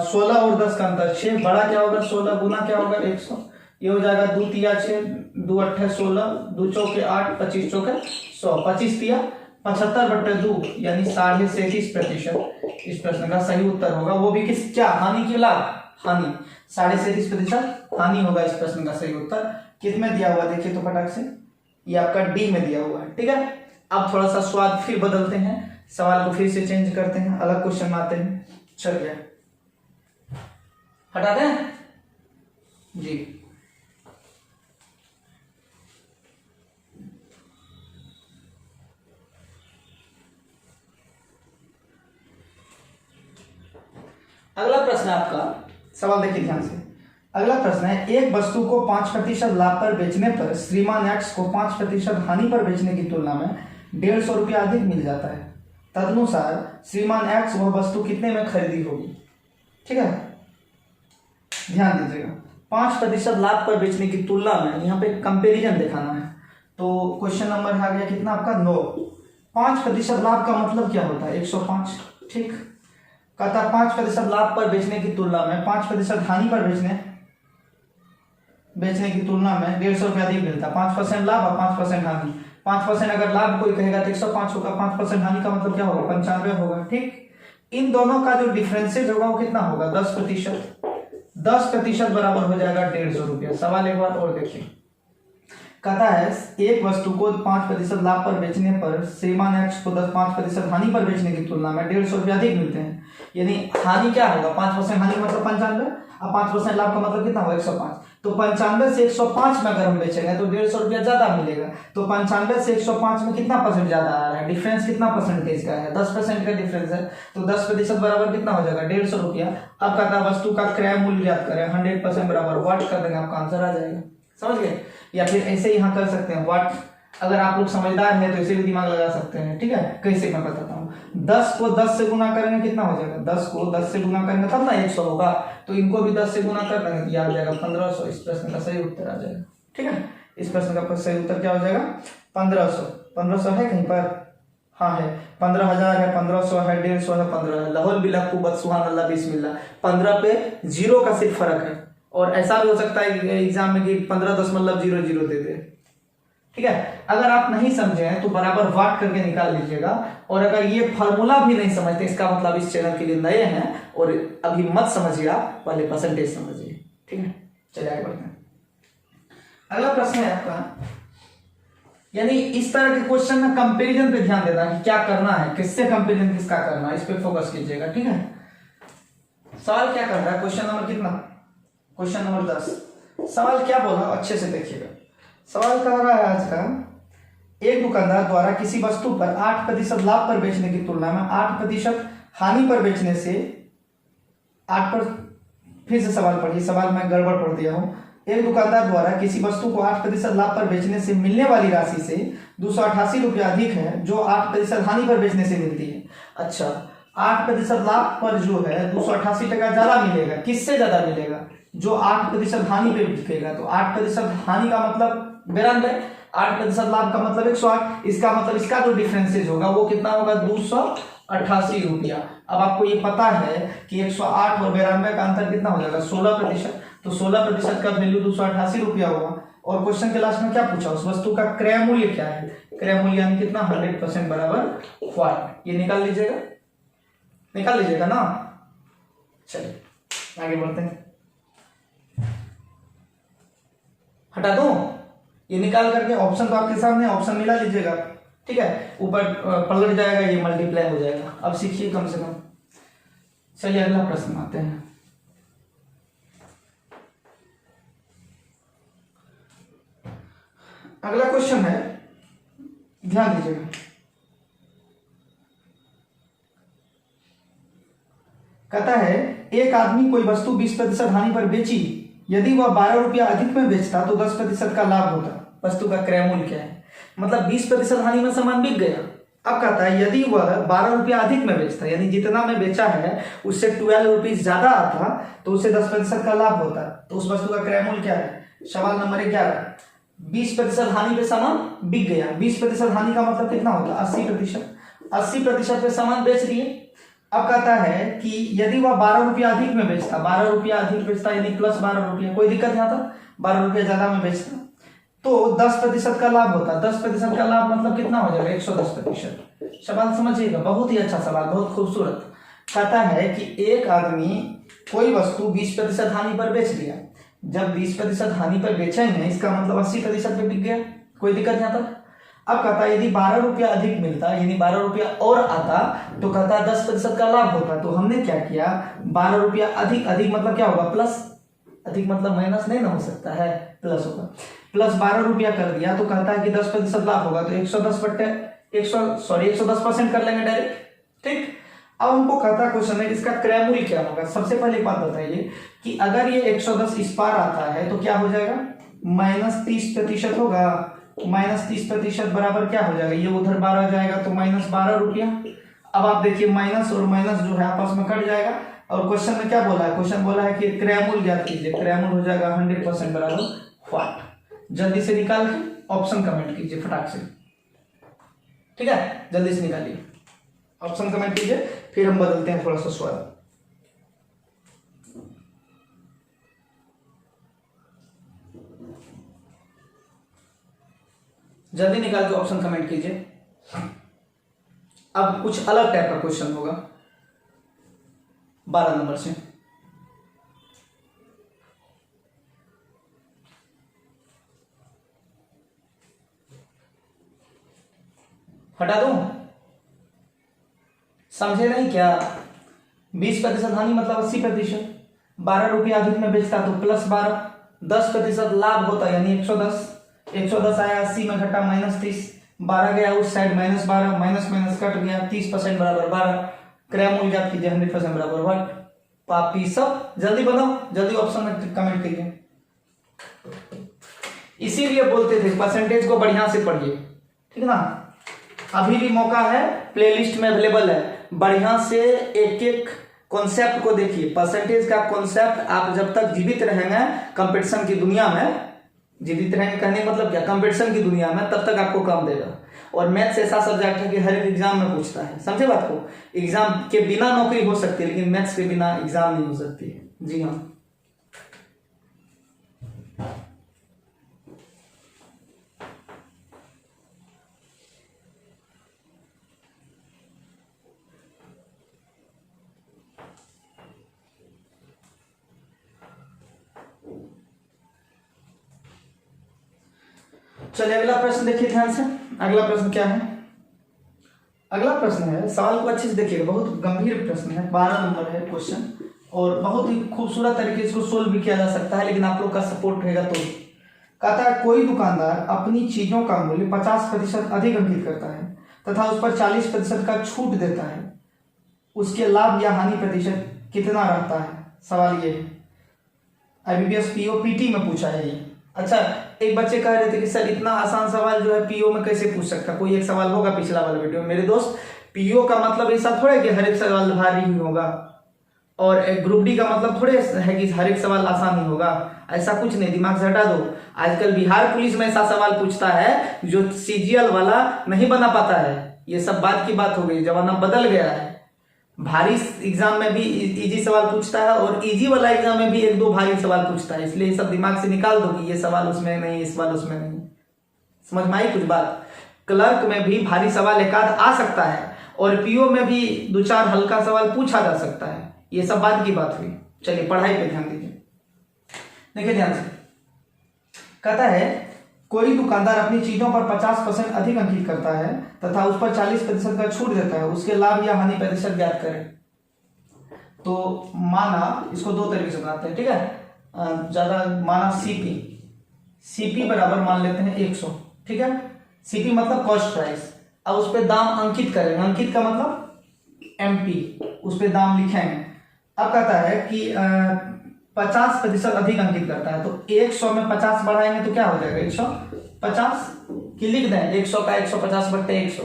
16 और 10 का अंतर 6, बड़ा क्या होगा 16 गुना क्या होगा 100। ये हो जाएगा 2 तिया 6, 2 अट्ठे 16, 2 चौके 8, 25 चौके 100, 25 तिया 75/2 यानी 37.5%। इस प्रश्न का सही उत्तर होगा, वो भी किस क्या? हानि की लाभ, हानि 37.5% हानि होगा इस प्रश्न का सही उत्तर। किसमें दिया हुआ देखिए तो फटाक से, ये आपका डी में दिया हुआ है। ठीक है, अब थोड़ा सा स्वाद फिर बदलते हैं, सवाल को फिर से चेंज करते हैं, अलग क्वेश्चन में आते हैं। चलिए हटा दें जी। अगला प्रश्न है आपका, सवाल देखिए ध्यान से। अगला प्रश्न है, एक वस्तु को 5% लाभ पर बेचने पर श्रीमान एक्स को 5% हानि पर बेचने की तुलना में 150 रुपया अधिक मिल जाता है। तदनुसार श्रीमान एक्स वह वस्तु कितने में खरीदी होगी? ठीक है, ध्यान दीजिएगा। 5% लाभ पर बेचने की तुलना में यहाँ पे कंपेरिजन दिखाना है। तो क्वेश्चन नंबर आ गया कितना आपका 9। 5% लाभ का मतलब क्या होता है? 105। ठीक, कहता 5% लाभ पर बेचने की तुलना में 5% हानि पर बेचने की तुलना में 150 रुपया अधिक मिलता है। 5% लाभ और 5% हानि। 5% अगर लाभ कोई कहेगा तो 105 होगा, 5% हानि का मतलब क्या होगा? 95 होगा। ठीक, इन दोनों का जो डिफरेंसेज होगा वो कितना होगा? 10%। 10% बराबर हो जाएगा 150 रुपया। सवाल एक बार और देखिए, कहता है एक वस्तु को 5% लाभ पर बेचने पर श्रीमान एक्स को 5% हानि पर बेचने की तुलना में 150 रुपया अधिक मिलते हैं। यानी हानि क्या होगा? 5% हानि मतलब 95 और 5% लाभ का मतलब कितना होगा? 105। तो 95 से 105 में अगर हम बेचेंगे तो 150 रुपया ज्यादा मिलेगा। तो 95 से 105 में कितना परसेंट ज्यादा आ रहा है? डिफरेंस कितना परसेंटेज का है? 10% का डिफरेंस है। तो 10% बराबर कितना हो जाएगा? 150 रुपया। अब कहता है वस्तु का क्रय मूल्य ज्ञात करें। 100% बराबर वाट कर देंगे, आपका आंसर आ जाएगा। समझ गए? या फिर ऐसे यहाँ कर सकते हैं वाट। अगर आप लोग समझदार हैं तो इसे भी दिमाग लगा सकते हैं। ठीक है, कैसे मैं बताता हूँ। 10 को 10 से गुना करेंगे कितना हो जाएगा? 10 को 10 से गुना करेंगे तब ना 100 होगा। तो इनको भी 10 से गुना कर देंगे तो यह आ जाएगा 1500। इस प्रश्न का सही उत्तर आ जाएगा। ठीक है, इस प्रश्न का सही उत्तर क्या हो जाएगा? 1500। 1500 है कहीं पर? हाँ है। 15,000 है, 1500 है, 150 है, 15 है। लाहौल बिला कुबत सुभान अल्लाह बिस्मिल्लाह। 15 पे 0 का सिर्फ फर्क है। और ऐसा भी हो सकता है एग्जाम में कि 15.00 दे दे। ठीक है, अगर आप नहीं समझे हैं तो बराबर वाट करके निकाल लीजिएगा। और अगर ये फॉर्मूला भी नहीं समझते, इसका मतलब इस चैनल के लिए नए हैं और अभी मत समझिए, आप पहले परसेंटेज समझिए। ठीक है, चलिए आगे बढ़ते हैं। अगला प्रश्न है आपका, यानी इस तरह के क्वेश्चन में कंपैरिजन पे ध्यान देना कि क्या करना है, किससे कंपैरिजन किसका करना है, इस पे फोकस कीजिएगा। ठीक है, सवाल क्या कर रहा है? क्वेश्चन नंबर कितना? Question number 10। सवाल क्या बोला अच्छे से देखिएगा। सवाल कह रहा है आज का, एक दुकानदार द्वारा किसी वस्तु पर 8% लाभ पर बेचने की तुलना में 8% हानि पर बेचने से 8 पर। फिर से सवाल पढ़िए, सवाल मैं गड़बड़ पढ़ दिया हूं। एक दुकानदार द्वारा किसी वस्तु को 8% लाभ पर बेचने से मिलने वाली राशि से 288 रुपया अधिक है जो 8% हानि पर बेचने से मिलती है। अच्छा, 8% लाभ पर जो है 288 टका ज्यादा मिलेगा। किससे ज्यादा मिलेगा? जो 8% हानि पे बिकेगा। तो 8% हानि का मतलब 92, 8% लाभ का मतलब 108। इसका मतलब इसका जो डिफरेंसेज होगा वो कितना होगा? 288 रुपया। अब आपको ये पता है कि 108 और 92 का अंतर कितना हो जाएगा? 16%। तो 16% का वैल्यू 288 रुपया हुआ। और क्वेश्चन के लास्ट में क्या पूछा? उस वस्तु का क्रय मूल्य क्या है? क्रय मूल्य यानी कितना? 100% बराबर वाट। ये निकाल लीजिएगा, निकाल लीजिएगा ना। चलिए आगे बढ़ते हैं। हटा दो, ये निकाल करके ऑप्शन तो आपके सामने, ऑप्शन मिला लीजिएगा। ठीक है, ऊपर पलट जाएगा, ये मल्टीप्लाई हो जाएगा। अब सीखिए कम से कम। चलिए अगला प्रश्न आते हैं। अगला क्वेश्चन है, ध्यान दीजिएगा। कहता है एक आदमी कोई वस्तु 20% हानि पर बेची, यदि वह 12 रुपया अधिक में बेचता तो 10% का लाभ होता। वस्तु का क्रय मूल्य क्या है, मतलब 20% हानि में सामान बिक गया। अब कहता है यदि वह 12 रुपया अधिक में बेचता, यानी जितना में बेचा है उससे 12 रुपीज ज्यादा आता तो उसे 10% का लाभ होता। तो उस वस्तु का क्रय मूल्य क्या है। सवाल नंबर 11, 20% हानि पे सामान बिक गया। 20% हानि का मतलब कितना होता है, 80%। 80% पे सामान बेच दिए। अब कहता है कि यदि वह 12 रुपया अधिक में बेचता, 12 रुपया अधिक बेचता यानी प्लस 12 रुपया, कोई दिक्कत नहीं आता, 12 रुपया ज्यादा में बेचता तो 10% का लाभ होता। 10% का लाभ मतलब कितना हो जाएगा, 110%। सवाल समझिएगा, बहुत ही अच्छा सवाल, बहुत खूबसूरत। कहता है कि एक आदमी कोई वस्तु 20% हानि पर बेच दिया। जब 20% हानि पर बेचेंगे इसका मतलब 80% पे बिक गया, कोई दिक्कत नहीं आता। अब कहता है यदि 12 रुपया अधिक मिलता, यानी 12 रुपया और आता तो कहता है 10% का लाभ होता। तो हमने क्या किया, 12 रुपया अधिक, अधिक मतलब क्या होगा, प्लस, अधिक मतलब माइनस नहीं ना हो सकता है, प्लस होगा, प्लस 12 रुपया कर दिया तो कहता है कि 10% लाभ होगा। तो 110% कर लेंगे डायरेक्ट, ठीक। अब हमको कहता है क्वेश्चन में इसका क्रय मूल्य क्या होगा। सबसे पहले एक बात बताइए कि अगर ये 110 इस पार आता है तो क्या हो जाएगा, -30% होगा। -30% बराबर क्या हो जाएगा, ये उधर 12 जाएगा तो -12 रुपया। अब आप देखिए माइनस और माइनस जो है आपस में कट जाएगा। और क्वेश्चन में क्या बोला है, क्वेश्चन बोला है कि क्रय मूल्य ज्ञात कीजिए। क्रय मूल्य हो जाएगा 100% बराबर 60। जल्दी से निकाल के ऑप्शन कमेंट कीजिए फटाक से, ठीक है, जल्दी से निकालिए, ऑप्शन कमेंट कीजिए, फिर हम बदलते हैं थोड़ा सा स्वाद। जल्दी निकाल के ऑप्शन कमेंट कीजिए। अब कुछ अलग टाइप का क्वेश्चन होगा 12 नंबर से। हटा दूं, समझे नहीं क्या। 20% हानि मतलब 80%। 12 रुपया अधिक में बेचता तो प्लस 12, 10% लाभ होता यानी 110। 110 आया 80 में घटा -30, 12 गया उस साइड -12, माइनस माइनस कट गया, 30% बराबर 12। क्रय मूल्य ज्ञात कीजिए, 100% बराबर 1। पापी सब जल्दी बनाओ, जल्दी ऑप्शन में कमेंट कीजिए। इसीलिए बोलते थे परसेंटेज को बढ़िया से पढ़िए, ठीक ना। अभी भी मौका है, प्लेलिस्ट में अवेलेबल है, बढ़िया से एक एक कॉन्सेप्ट को देखिए। परसेंटेज का कॉन्सेप्ट आप जब तक जीवित रहेंगे कंपटीशन की दुनिया में, जीवित रहेंगे कहने मतलब क्या, कंपटीशन की दुनिया में, तब तक आपको काम देगा। और मैथ्स ऐसा सब्जेक्ट है कि हर एक एग्जाम में पूछता है, समझे बात को। एग्जाम के बिना नौकरी हो सकती है लेकिन मैथ्स के बिना एग्जाम नहीं हो सकती है। जी हाँ, चलिए अगला प्रश्न देखिए ध्यान से। अगला प्रश्न क्या है, अगला प्रश्न है, सवाल को अच्छे से देखिएगा, बहुत गंभीर प्रश्न है, 12 नंबर है क्वेश्चन, और बहुत ही खूबसूरत तरीके से इसको सोल्व भी किया जा सकता है, लेकिन आप लोग का सपोर्ट रहेगा तो। कहता है कोई दुकानदार अपनी चीजों का मूल्य 50% अधिक अंकित करता है तथा उस पर 40% का छूट देता है, उसके लाभ या हानि प्रतिशत कितना रहता है। सवाल ये है, IBPS PO PT में पूछा है ये। अच्छा, एक बच्चे कह रहे थे कि सर इतना आसान सवाल जो है पीओ में कैसे पूछ सकता, कोई एक सवाल होगा पिछला वाला वीडियो। मेरे दोस्त, पीओ का मतलब ऐसा थोड़ा है कि हर एक सवाल भारी ही होगा, और एक ग्रुप डी का मतलब थोड़े है कि हर एक सवाल आसान ही होगा, ऐसा कुछ नहीं, दिमाग से हटा दो। आजकल बिहार पुलिस में ऐसा सवाल पूछता है जो CGL वाला नहीं बना पाता है। ये सब बात की बात हो गई, जमाना बदल गया है। भारी एग्जाम में भी इजी सवाल पूछता है और इजी वाला एग्जाम में भी 1-2 भारी सवाल पूछता है, इसलिए सब दिमाग से निकाल दो कि ये सवाल उसमें नहीं, ये सवाल उसमें नहीं। समझ में आई कुछ बात। क्लर्क में भी भारी सवाल एक आध आ सकता है और पीओ में भी 2-4 हल्का सवाल पूछा जा सकता है, ये सब बात की बात हुई। चलिए पढ़ाई पे ध्यान दीजिए, देखिए ध्यान से। कहता है कोई दुकानदार अपनी चीजों पर 50% अधिक अंकित करता है तथा उस पर 40% का छूट देता है, उसके लाभ या हानि प्रतिशत ज्ञात करें। तो माना, इसको 2 तरीके से बनाते हैं, ठीक है। ज्यादा माना सीपी बराबर मान लेते हैं 100, ठीक है। सीपी मतलब कॉस्ट प्राइस। अब उस पर दाम अंकित करेंगे, अंकित का मतलब MP, उस पर दाम लिखेंगे। अब कहता है कि 50% अधिक अंकित करता है, तो 100 में 50 बढ़ाएंगे तो क्या हो जाएगा 150 की लिख दें 100 का 150 बट्टे 100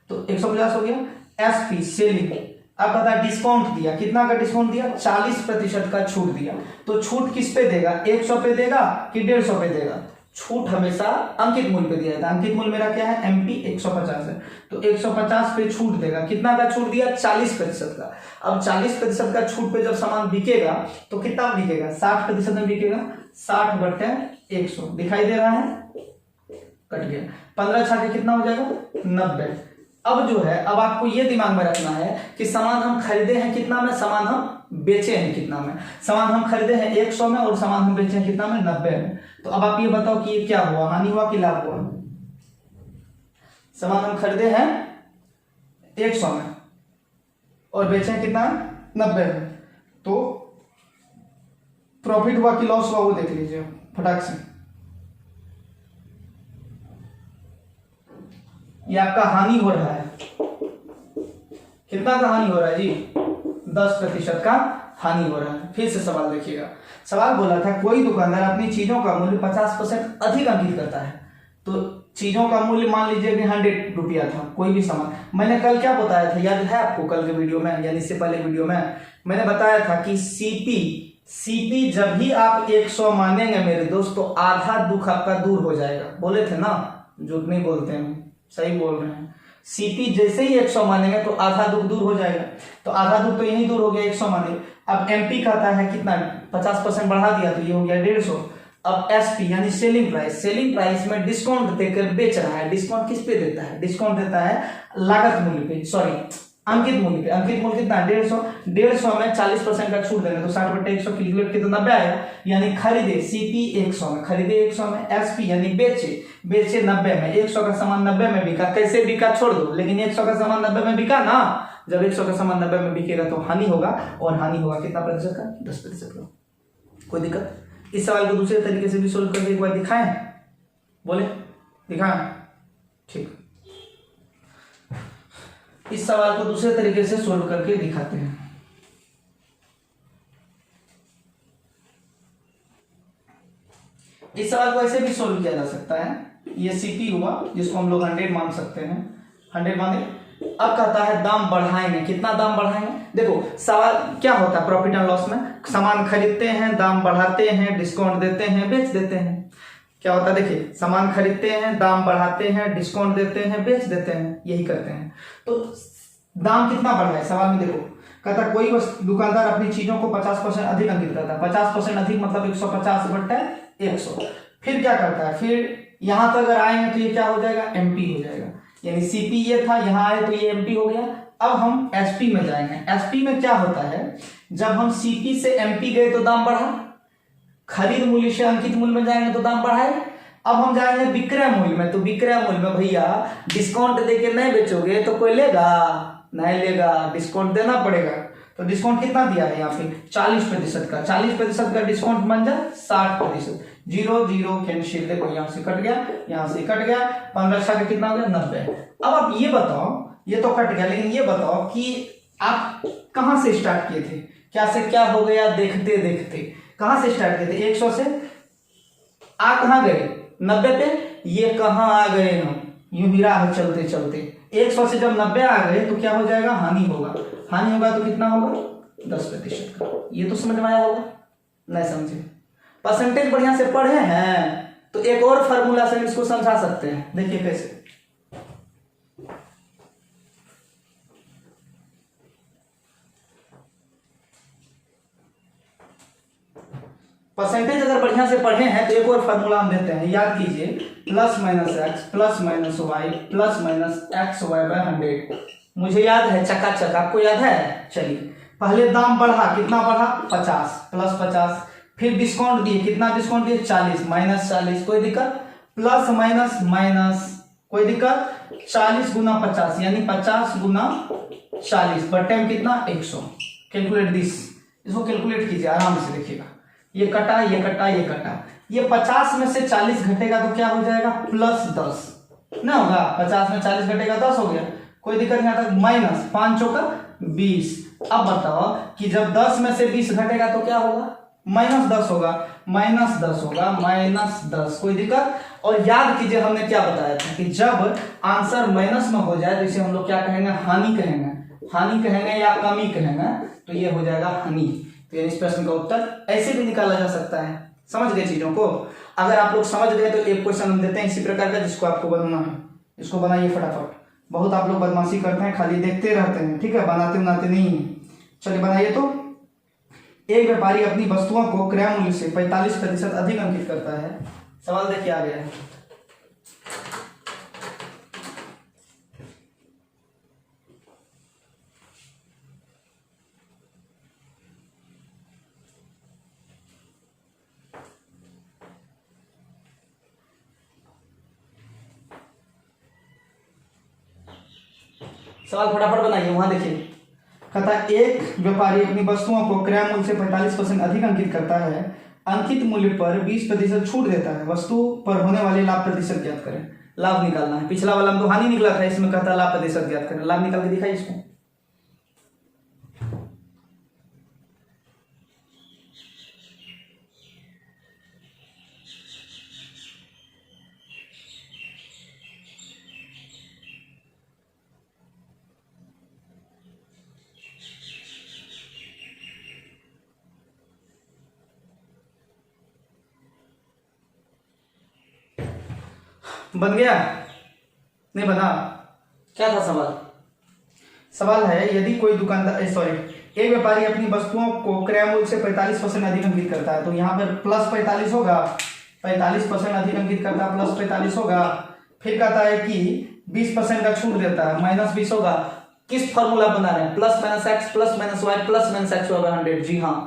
तो 150 हो गया। एसपी सेलिंग, अब कहता है डिस्काउंट दिया, कितना का डिस्काउंट दिया 40% का छूट दिया, तो छूट किस पे देगा 100 पे देगा कि 150 पे देगा, छूट हमेशा अंकित मूल्य पे दिया जाता है। अंकित मूल्य मेरा क्या है एमपी 150 है, तो 150 पे छूट देगा, कितना का छूट दिया 40% का। अब 40% का छूट पे जब सामान बिकेगा तो कितना बिकेगा 60% में बिकेगा, 60 बट्टे 100 दिखाई दे रहा है, कट गया 15 छाके कितना हो जाएगा 90। अब जो है अब आपको ये दिमाग में रखना है कि सामान हम खरीदे हैं कितना में, सामान हम बेचे हैं कितना में, सामान हम खरीदे हैं 100 में और सामान हम बेचे हैं कितना में 90 में। तो अब आप ये बताओ कि ये क्या हुआ, हानि हुआ कि लाभ हुआ। सामान हम खरीदे हैं 100 में और बेचे हैं कितना 90 में, तो प्रॉफिट हुआ कि लॉस हुआ वो देख लीजिए फटाक से। ये आपका हानि हो रहा है, कितना का हानि हो रहा है जी 10% का हानि हो रहा है। फिर से सवाल देखिएगा, सवाल बोला था कोई दुकानदार अपनी चीजों का मूल्य 50% अधिक अंकित करता है, तो चीजों का मूल्य मान लीजिए कि 100 रुपया था कोई भी सामान। मैंने कल क्या बताया था याद है आपको, कल के वीडियो में यानी इससे पहले वीडियो में मैंने बताया था कि सीपी जब भी आप 100 मानेंगे मेरे दोस्त तो आधा दुख आपका दूर हो जाएगा। बोले थे ना, झूठ नहीं बोलते हैं, सही बोल रहे हैं। सीपी जैसे ही 100 मानेंगे तो आधा दुख दूर हो जाएगा, तो आधा दुख तो यही दूर हो गया 100 माने। अब एमपी कहता है कितना 50% बढ़ा दिया तो ये हो गया 150। अब एसपी यानी सेलिंग प्राइस में डिस्काउंट देकर बेच रहा है। डिस्काउंट किस पे देता है, डिस्काउंट देता है लागत मूल्य पे, सॉरी अंकित मूल्य पे। अंकित मूल्य कितना 150 में 40% का छूट देंगे तो 60 बटे 100 कैलकुलेट किया तो 90 आएगा। यानी खरीदे सीपी 100 में, खरीदे 100 में, एसपी यानी बेचे 90 में। 100 का सामान 90 में बिका, कैसे बिका छोड़ दो, लेकिन 100 का सामान 90 में बिका ना। जब 100 का सामान 90 में बिकेगा तो हानि होगा, और हानि होगा कितना प्रतिशत का 10% का। कोई दिक्कत। इस सवाल को दूसरे तरीके से भी सोल्व करके एक बार दिखाएं, बोले दिखाएं, ठीक। इस सवाल को दूसरे तरीके से सोल्व करके दिखाते हैं। इस सवाल को ऐसे भी सोल्व किया जा सकता है। ये सीपी हुआ जिसको हम लोग 100 मान सकते हैं, 100 माने। अब कहता है दाम बढ़ाएंगे, कितना दाम बढ़ाएंगे। देखो सवाल क्या होता है प्रॉफिट एंड लॉस में, सामान खरीदते हैं, दाम बढ़ाते हैं, डिस्काउंट देते हैं, बेच देते हैं। क्या होता है देखिए, सामान खरीदते हैं, दाम बढ़ाते हैं, डिस्काउंट देते हैं, बेच देते हैं, यही करते हैं। तो दाम कितना बढ़ा है सवाल में, देखो कहता है कोई दुकानदार अपनी चीजों को 50% अधिक अंकित करता है। 50% अधिक मतलब 150 बट्टे 100। फिर क्या करता है, फिर यहां तक अगर आएंगे तो ये क्या हो जाएगा एमपी हो जाएगा। यानी सीपी ये था, यहां आए तो ये एमपी हो गया। अब हम एसपी में जाएंगे। एसपी में क्या होता है, जब हम सीपी से एमपी गए तो दाम बढ़ा, खरीद मूल्य से अंकित मूल्य में जाएंगे तो दाम बढ़ाए। अब हम जाएंगे विक्रय मूल्य में, तो विक्रय मूल्य में भैया डिस्काउंट देके नहीं बेचोगे तो कोई लेगा नहीं लेगा, डिस्काउंट देना पड़ेगा। तो डिस्काउंट कितना दिया है यहाँ पे 40% का, 40% का डिस्काउंट बन जाए 60%। 0 कैंसिल, देखो यहाँ से कट गया, यहाँ से कट गया, 15 छाके कितना हो गया 90। अब आप ये बताओ, ये तो कट गया, लेकिन ये बताओ कि आप कहां से स्टार्ट किए थे, क्या से क्या हो गया देखते देखते। कहां से स्टार्ट किए थे 100 से, आ कहां गए 90 पे, ये कहां आ गए हम यूं ही राह चलते चलते। 100 से जब 90 आ गए तो क्या हो जाएगा हानि होगा। हानि होगा तो कितना होगा 10% का। ये तो समझ में आया होगा, नहीं समझे परसेंटेज बढ़िया से पढ़े हैं तो एक और फार्मूला से इसको समझा सकते हैं। देखिए कैसे, परसेंटेज अगर बढ़िया से पढ़े हैं तो एक और फार्मूला हम देते हैं, याद कीजिए plus minus x plus minus y plus minus x y by 100। मुझे याद है चकाचक, आपको याद है। चलिए पहले दाम बढ़ा, कितना बढ़ा 50 प्लस 50, फिर डिस्काउंट दिए, कितना डिस्काउंट दिए 40 माइनस 40, कोई दिक्कत, प्लस माइनस माइनस कोई दिक्कत, 40 गुना 50 यानी 50 गुना 40 बटे में कितना 100। कैलकुलेट दिस, इसको कैलकुलेट कीजिए आराम से, देखिएगा ये कटा ये कटा ये कटा, ये 50 में से 40 घटेगा तो क्या हो जाएगा प्लस 10 ना होगा। 50 में 40 घटेगा 10 हो गया, कोई दिक्कत नहीं आता। माइनस 5 चौका 20, अब बताओ कि जब 10 में से 20 घटेगा तो क्या होगा, -10 होगा, -10 होगा, -10, कोई दिक्कत। और याद कीजिए हमने क्या बताया था कि जब आंसर माइनस में हो जाए तो इसे हम लोग क्या कहेंगे, हानि कहेंगे, हानि कहेंगे या कमी कहेंगे, तो ये हो जाएगा हानि। तो इस प्रश्न का उत्तर ऐसे भी निकाला जा सकता है। समझ गए चीजों को? अगर आप लोग समझ गए तो एक क्वेश्चन हम देते हैं इसी प्रकार का जिसको आपको बनाना है, इसको बनाइए फटाफट। बहुत आप लोग बदमाशी करते हैं, खाली देखते रहते हैं, ठीक है, बनाते नहीं है। चलिए बनाइए। तो एक व्यापारी अपनी वस्तुओं को क्रय मूल्य से 45% अधिक अंकित करता है। सवाल देखिए आ गया है। सवाल फटाफट बनाइए। वहां देखिए, कहता है एक व्यापारी अपनी वस्तुओं को क्रय मूल्य से 45% अधिक अंकित करता है, अंकित मूल्य पर 20% छूट देता है, वस्तु पर होने वाले लाभ प्रतिशत ज्ञात करें। लाभ निकालना है। पिछला वाला में तो हानि निकला था, इसमें कहता है लाभ प्रतिशत ज्ञात करें। लाभ निकाल के दिखाइए इसको। बन गया? नहीं बना? क्या था सवाल? सवाल है यदि कोई दुकानदार एक व्यापारी अपनी वस्तुओं को क्रय मूल्य से 45% अधिक अंकित करता है, तो यहाँ पर +45 होगा, 45% अधिक अंकित करता है, +45 होगा। फिर कहता है कि 20% का छूट देता है, -20 होगा। किस फॉर्मूला बना रहे हैं? +-x +-y +-x/100। जी हाँ,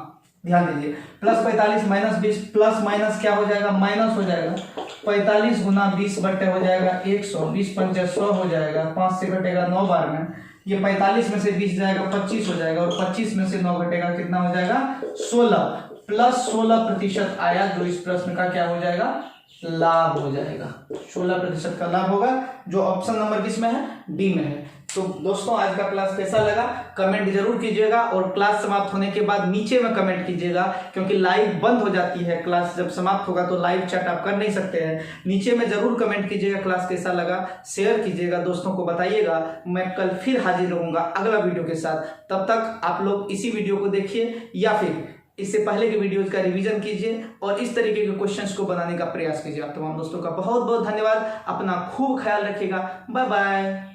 ध्यान दीजिए। +45 -20 प्लस माइनस क्या हो जाएगा, माइनस हो जाएगा। 45 गुना 20 बट्टे हो जाएगा 100, 20 पंचे 100 हो जाएगा, 5 से घटेगा 9 बार में। ये 45 में से 20 जाएगा 25 हो जाएगा, और 25 में से 9 घटेगा कितना हो जाएगा, 16। +16% आया, जो इस प्रश्न का क्या हो जाएगा, लाभ हो जाएगा। 16% का लाभ होगा, जो ऑप्शन नंबर किस में है, डी में है। तो दोस्तों आज का क्लास कैसा लगा कमेंट जरूर कीजिएगा, और क्लास समाप्त होने के बाद नीचे में कमेंट कीजिएगा, क्योंकि लाइव बंद हो जाती है। क्लास जब समाप्त होगा तो लाइव चैट आप कर नहीं सकते हैं। नीचे में जरूर कमेंट कीजिएगा क्लास कैसा लगा, शेयर कीजिएगा, दोस्तों को बताइएगा। मैं कल फिर हाजिर रहूंगा अगला वीडियो के साथ। तब तक आप लोग इसी वीडियो को देखिए या फिर इससे पहले के वीडियोज का रिवीजन कीजिए और इस तरीके के क्वेश्चंस को बनाने का प्रयास कीजिए। आप तमाम दोस्तों का बहुत बहुत धन्यवाद। अपना खूब ख्याल रखिएगा। Bye bye.